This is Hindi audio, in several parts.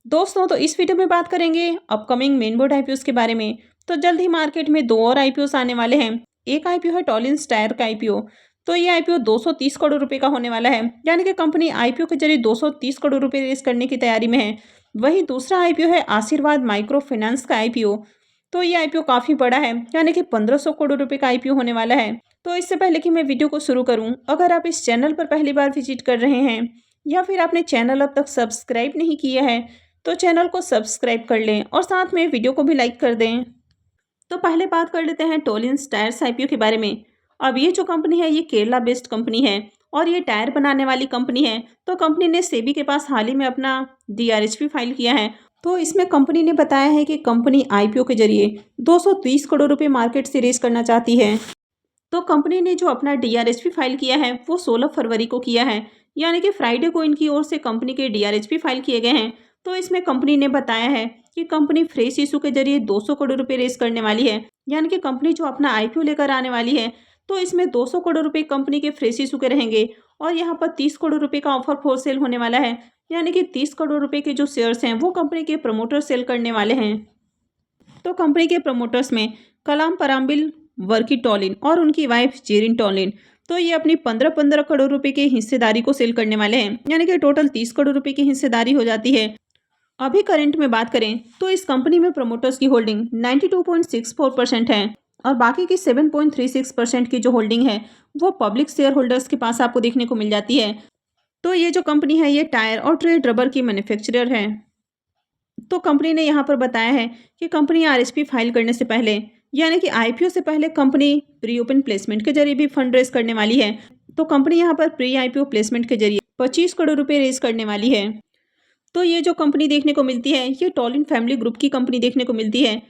दोस्तों, तो इस वीडियो में बात करेंगे अपकमिंग मेन बोर्ड आईपीओ के बारे में। तो जल्द ही मार्केट में दो और आईपीओ आने वाले हैं। एक आईपीओ है टॉलिन्स टायर का आईपीओ। तो ये आईपीओ 230 करोड़ रुपए का होने वाला है, यानी कि कंपनी आईपीओ के जरिए 230 करोड़ रुपए रेस करने की तैयारी में है। वहीं दूसरा आईपीओ है आशीर्वाद माइक्रो फाइनेंस का आईपीओ। तो ये आईपीओ काफी बड़ा है, यानी कि 1500 करोड़ रुपए का आईपीओ होने वाला है। तो इससे पहले कि मैं वीडियो को शुरू करूं, अगर आप इस चैनल पर पहली बार विजिट कर रहे हैं या फिर आपने चैनल अब तक सब्सक्राइब नहीं किया है, तो चैनल को सब्सक्राइब कर लें और साथ में वीडियो को भी लाइक कर दें। तो पहले बात कर लेते हैं टोलिन्स टायर्स आईपीओ के बारे में। अब ये जो कंपनी है ये केरला बेस्ड कंपनी है और ये टायर बनाने वाली कंपनी है। तो कंपनी ने सेबी के पास हाल ही में अपना डीआरएचपी फाइल किया है। तो इसमें कंपनी ने बताया है कि कंपनी आईपीओ के जरिए 230 करोड़ रुपए मार्केट से रेज करना चाहती है। तो कंपनी ने जो अपना डीआरएचपी फाइल किया है वो 16 फरवरी को किया है, यानी कि फ्राइडे को इनकी ओर से कंपनी के डीआरएचपी फाइल किए गए हैं। तो इसमें कंपनी ने बताया है कि कंपनी फ्रेश इशू के जरिए 200 करोड़ रुपए रेस करने वाली है, यानी कि कंपनी जो अपना आईपीओ लेकर आने वाली है। तो इसमें 200 करोड़ रुपए कंपनी के फ्रेश इशू के रहेंगे और यहाँ पर 30 करोड़ रुपए का ऑफर फॉर सेल होने वाला है, यानी कि 30 करोड़ रुपए के जो शेयर्स हैं वो कंपनी के प्रमोटर सेल करने वाले हैं। तो कंपनी के प्रमोटर्स में कलाम पराम्बिल वर्की टॉलिन और उनकी वाइफ जेरिन टॉलिन। तो ये अपनी 15-15 करोड़ रुपए की हिस्सेदारी को सेल करने वाले हैं, यानी कि टोटल 30 करोड़ रुपए की हिस्सेदारी हो जाती है। अभी करंट में बात करें तो इस कंपनी में प्रमोटर्स की होल्डिंग 92.64% है और बाकी की 7.36% की जो होल्डिंग है वो पब्लिक शेयर होल्डर्स के पास आपको देखने को मिल जाती है। तो ये जो कंपनी है ये टायर और ट्रेड रबर की मैन्युफैक्चरर है। तो कंपनी ने यहाँ पर बताया है कि कंपनी आरएचपी फाइल करने से पहले, यानी कि आईपीओ से पहले, कंपनी प्री ओपन प्लेसमेंट के जरिए भी फंड रेज करने वाली है। तो कंपनी यहाँ पर प्री आईपीओ प्लेसमेंट के जरिए 25 करोड़ रुपए रेज करने वाली है। तो ये जो कंपनी देखने को मिलती है ये टॉलिन फैमिली ग्रुप की कंपनी देखने को मिलती है।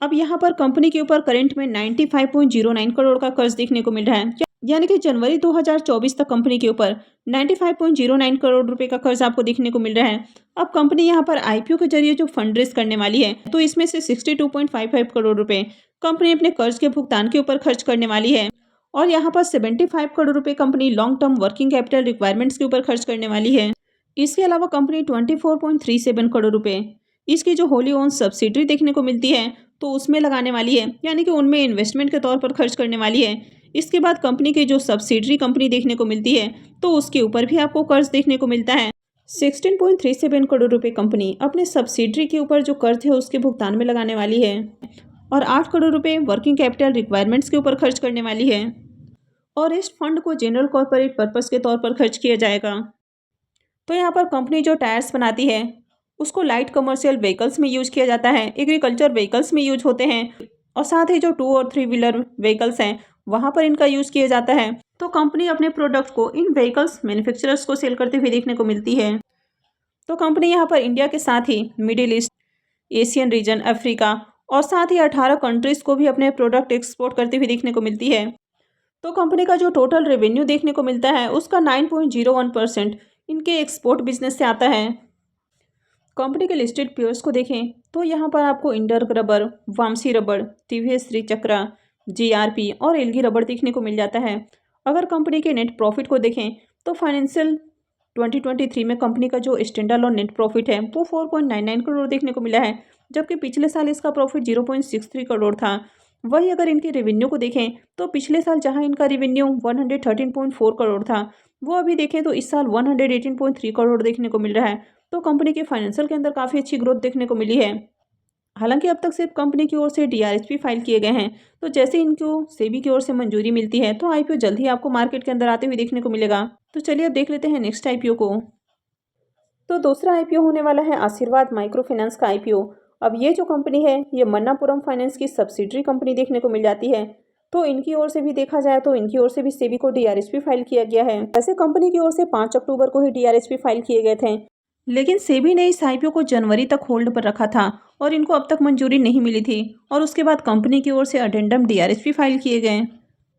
अब यहाँ पर कंपनी के ऊपर करंट में 95.09 करोड़ का कर्ज देखने को मिल रहा है, यानी कि जनवरी 2024 तक कंपनी के ऊपर 95.09 करोड़ रुपए का कर्ज आपको देखने को मिल रहा है। अब कंपनी यहाँ पर आईपीओ के जरिए जो फंड रेज करने वाली है तो इसमें से 62.55 करोड़ रुपए कंपनी अपने कर्ज के भुगतान के ऊपर खर्च करने वाली है और यहाँ पर 75 करोड़ रुपए company long term working capital requirements के ऊपर खर्च करने वाली है। इसके अलावा कंपनी 24.37 करोड़ रुपए इसकी जो होली ओन सब्सिडरी देखने को मिलती है तो उसमें लगाने वाली है, यानी कि उनमें इन्वेस्टमेंट के तौर पर खर्च करने वाली है। इसके बाद कंपनी की जो सब्सिडरी कंपनी देखने को मिलती है तो उसके ऊपर भी आपको कर्ज देखने को मिलता है। 16.37 करोड़ रुपए कंपनी अपने सब्सिडरी के ऊपर जो कर्ज है उसके भुगतान में लगाने वाली है और 8 करोड़ रुपए वर्किंग कैपिटल रिक्वायरमेंट्स के ऊपर खर्च करने वाली है और इस फंड को जनरल कॉर्पोरेट पर्पस के तौर पर खर्च किया जाएगा। तो यहाँ पर कंपनी जो टायर्स बनाती है उसको लाइट कमर्शियल व्हीकल्स में यूज किया जाता है, एग्रीकल्चर व्हीकल्स में यूज होते हैं और साथ ही जो 2 और 3 व्हीलर व्हीकल्स हैं वहाँ पर इनका यूज किया जाता है। तो कंपनी अपने प्रोडक्ट को इन व्हीकल्स मैन्युफैक्चरर्स को सेल करते हुए देखने को मिलती है। तो कंपनी यहाँ पर इंडिया के साथ ही middle east, Asian region, Africa और साथ ही 18 कंट्रीज को भी अपने प्रोडक्ट एक्सपोर्ट करते हुए देखने को मिलती है। तो कंपनी का जो टोटल रेवेन्यू देखने को मिलता है उसका 9.01% इनके एक्सपोर्ट बिजनेस से आता है। कंपनी के लिस्टेड पेयर्स को देखें तो यहाँ पर आपको Indag rubber, Vamsi rubber, TVS Srichakra, GRP और एलगी रबर देखने को मिल जाता है। अगर कंपनी के नेट प्रॉफिट को देखें तो फाइनेंशियल 2023 में कंपनी का जो स्टैंडअलोन नेट प्रॉफिट है वो 4.99 करोड़ देखने को मिला है, जबकि पिछले साल इसका प्रॉफिट 0.63 करोड़ था। वही अगर इनके रेवेन्यू को देखें तो पिछले साल जहां इनका रेवेन्यू 113.4 करोड़ था वो अभी देखें तो इस साल 118.3 करोड़ देखने को मिल रहा है। तो कंपनी के फाइनेंशियल के अंदर काफ़ी अच्छी ग्रोथ देखने को मिली है। हालांकि अब तक सिर्फ कंपनी की ओर से डीआरएचपी फाइल किए गए हैं। तो जैसे इनको सेबी की ओर से मंजूरी मिलती है तो आईपीओ जल्द ही आपको मार्केट के अंदर आते हुए देखने को मिलेगा। तो चलिए अब देख लेते हैं नेक्स्ट आईपीओ को। तो दूसरा आईपीओ होने वाला है आशीर्वाद माइक्रो फाइनेंस का आईपीओ। अब ये जो कंपनी है ये मन्नापुरम फाइनेंस की सब्सिडरी कंपनी देखने को मिल जाती है। तो इनकी ओर से भी देखा जाए तो इनकी ओर से भी सेबी को डीआरएचपी फाइल किया गया है। वैसे कंपनी की ओर से 5 अक्टूबर को ही डीआरएचपी फाइल किए गए थे, लेकिन सेबी ने इस आईपीओ को जनवरी तक होल्ड पर रखा था और इनको अब तक मंजूरी नहीं मिली थी और उसके बाद कंपनी की ओर से अडेंडम डीआरएचपी फाइल किए गए।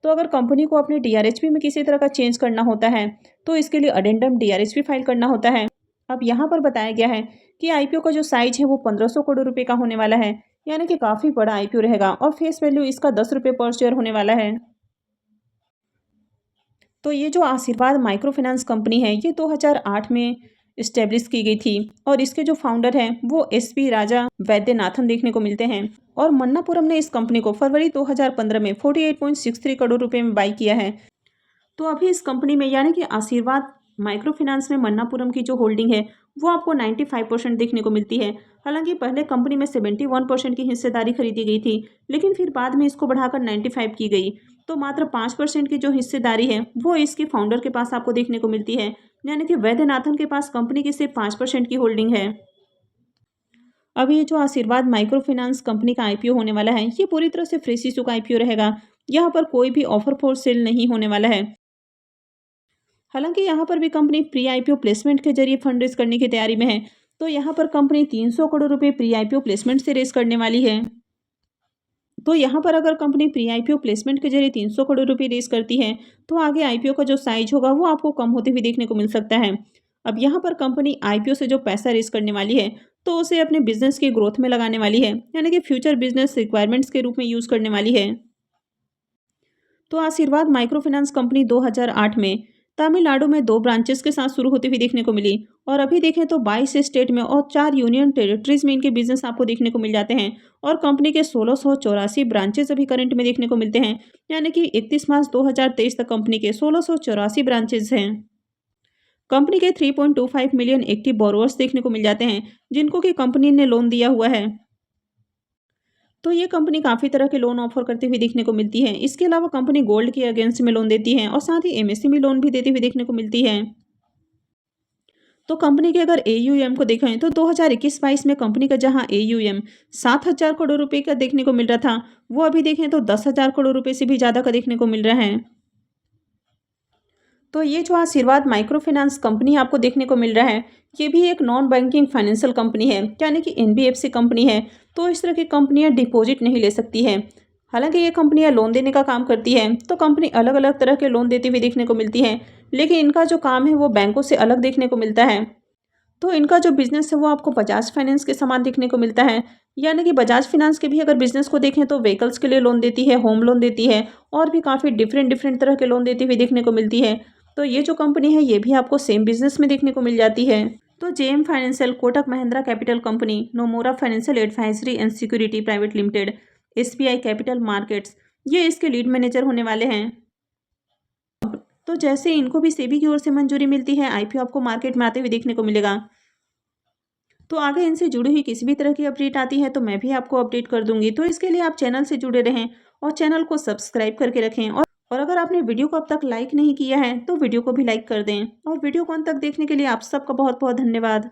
तो अगर कंपनी को अपने डीआरएचपी में किसी तरह का चेंज करना होता है तो इसके लिए अडेंडम डीआरएचपी फाइल करना होता है। अब यहाँ पर बताया गया है कि आईपीओ का जो साइज है वो 1500 करोड़ रुपए का होने वाला है, यानी कि काफ़ी बड़ा आईपीओ रहेगा और फेस वैल्यू इसका 10 रुपये पर शेयर होने वाला है। तो ये जो आशीर्वाद माइक्रो फाइनेंस कंपनी है ये 2008 में इस्टेब्लिश की गई थी और इसके जो फाउंडर हैं वो एसपी राजा वैद्यनाथन देखने को मिलते हैं। और मन्नापुरम ने इस कंपनी को फरवरी 2015 में 48.63 करोड़ रुपए में बाई किया है। तो अभी इस कंपनी में यानी कि आशीर्वाद माइक्रो फाइनेंस में मन्नापुरम की जो होल्डिंग है वो आपको 95% देखने को मिलती है। हालांकि पहले कंपनी में 71% की हिस्सेदारी खरीदी गई थी, लेकिन फिर बाद में इसको बढ़ाकर 95 की गई। तो मात्र 5% की जो हिस्सेदारी है वो इसके फाउंडर के पास आपको देखने को मिलती है, यानी कि वैद्यनाथन के पास कंपनी की सिर्फ 5% की होल्डिंग है। अभी ये जो आशीर्वाद माइक्रो फाइनेंस कंपनी का आईपीओ होने वाला है ये पूरी तरह से फ्रेश इशू का आईपीओ रहेगा। यहाँ पर कोई भी ऑफर फॉर सेल नहीं होने वाला है। हालांकि यहाँ पर भी कंपनी प्री आईपीओ प्लेसमेंट के जरिए फंड रेज करने की तैयारी में है। तो यहाँ पर कंपनी 300 करोड़ रुपए प्री आईपीओ प्लेसमेंट से रेज करने वाली है। तो यहाँ पर अगर कंपनी प्री आईपीओ प्लेसमेंट के जरिए 300 करोड़ रुपए रेज करती है तो आगे आईपीओ का जो साइज होगा वो आपको कम होते हुए देखने को मिल सकता है। अब यहाँ पर कंपनी आईपीओ से जो पैसा रेज करने वाली है तो उसे अपने बिजनेस की ग्रोथ में लगाने वाली है, यानी कि फ्यूचर बिजनेस रिक्वायरमेंट्स के रूप में यूज करने वाली है। तो आशीर्वाद माइक्रो फाइनेंस कंपनी 2008 में तमिलनाडु में 2 ब्रांचेस के साथ शुरू होती हुई देखने को मिली और अभी देखें तो 22 स्टेट में और 4 यूनियन टेरिटरीज में इनके बिजनेस आपको देखने को मिल जाते हैं। और कंपनी के 1684 ब्रांचेस अभी करंट में देखने को मिलते हैं, यानी कि 31 मार्च 2023 तक कंपनी के 1684 ब्रांचेस हैं। कंपनी के 3.25 मिलियन एक्टिव बोरोवर्स देखने को मिल जाते हैं जिनको कि कंपनी ने लोन दिया हुआ है। तो ये कंपनी काफ़ी तरह के लोन ऑफर करती हुई देखने को मिलती है। इसके अलावा कंपनी गोल्ड के अगेंस्ट में लोन देती है और साथ ही एमएसएमई लोन भी देती हुई देखने को मिलती है। तो कंपनी के अगर एयूएम को देखें तो 2021-22 में कंपनी का जहां एयूएम 7,000 करोड़ रुपए का देखने को मिल रहा था वो अभी देखें तो 10,000 करोड़ रुपए से भी ज़्यादा का देखने को मिल रहा है। तो ये जो आशीर्वाद माइक्रो फाइनेंस कंपनी आपको देखने को मिल रहा है ये भी एक नॉन बैंकिंग फाइनेंशियल कंपनी है, यानी कि एनबीएफसी कंपनी है। तो इस तरह की कंपनियां डिपॉजिट नहीं ले सकती है। हालांकि ये कंपनियां लोन देने का काम करती है तो कंपनी अलग अलग तरह के लोन देती हुई देखने को मिलती है, लेकिन इनका जो काम है वो बैंकों से अलग देखने को मिलता है। तो इनका जो बिजनेस है वो आपको बजाज फाइनेंस के समान देखने को मिलता है, यानी कि बजाज फाइनेंस के भी अगर बिजनेस को देखें तो व्हीकल्स के लिए लोन देती है, होम लोन देती है और भी काफ़ी डिफरेंट डिफरेंट तरह के लोन देती हुई देखने को मिलती है। तो ये जो कंपनी है ये भी आपको सेम बिजनेस में देखने को मिल जाती है। तो JM financial, Kotak Mahindra capital company, Nomura financial advisory and security private limited, SBI capital markets ये इसके लीड मैनेजर होने वाले हैं। तो जैसे इनको भी सेबी की ओर से मंजूरी मिलती है आईपीओ आपको मार्केट में आते हुए देखने को मिलेगा। तो आगे इनसे जुड़ी हुई किसी भी तरह की अपडेट आती है तो मैं भी आपको अपडेट कर दूंगी। तो इसके लिए आप चैनल से जुड़े रहें और चैनल को सब्सक्राइब करके रखें। और अगर आपने वीडियो को अब तक लाइक नहीं किया है तो वीडियो को भी लाइक कर दें। और वीडियो को अंत तक देखने के लिए आप सबका बहुत बहुत धन्यवाद।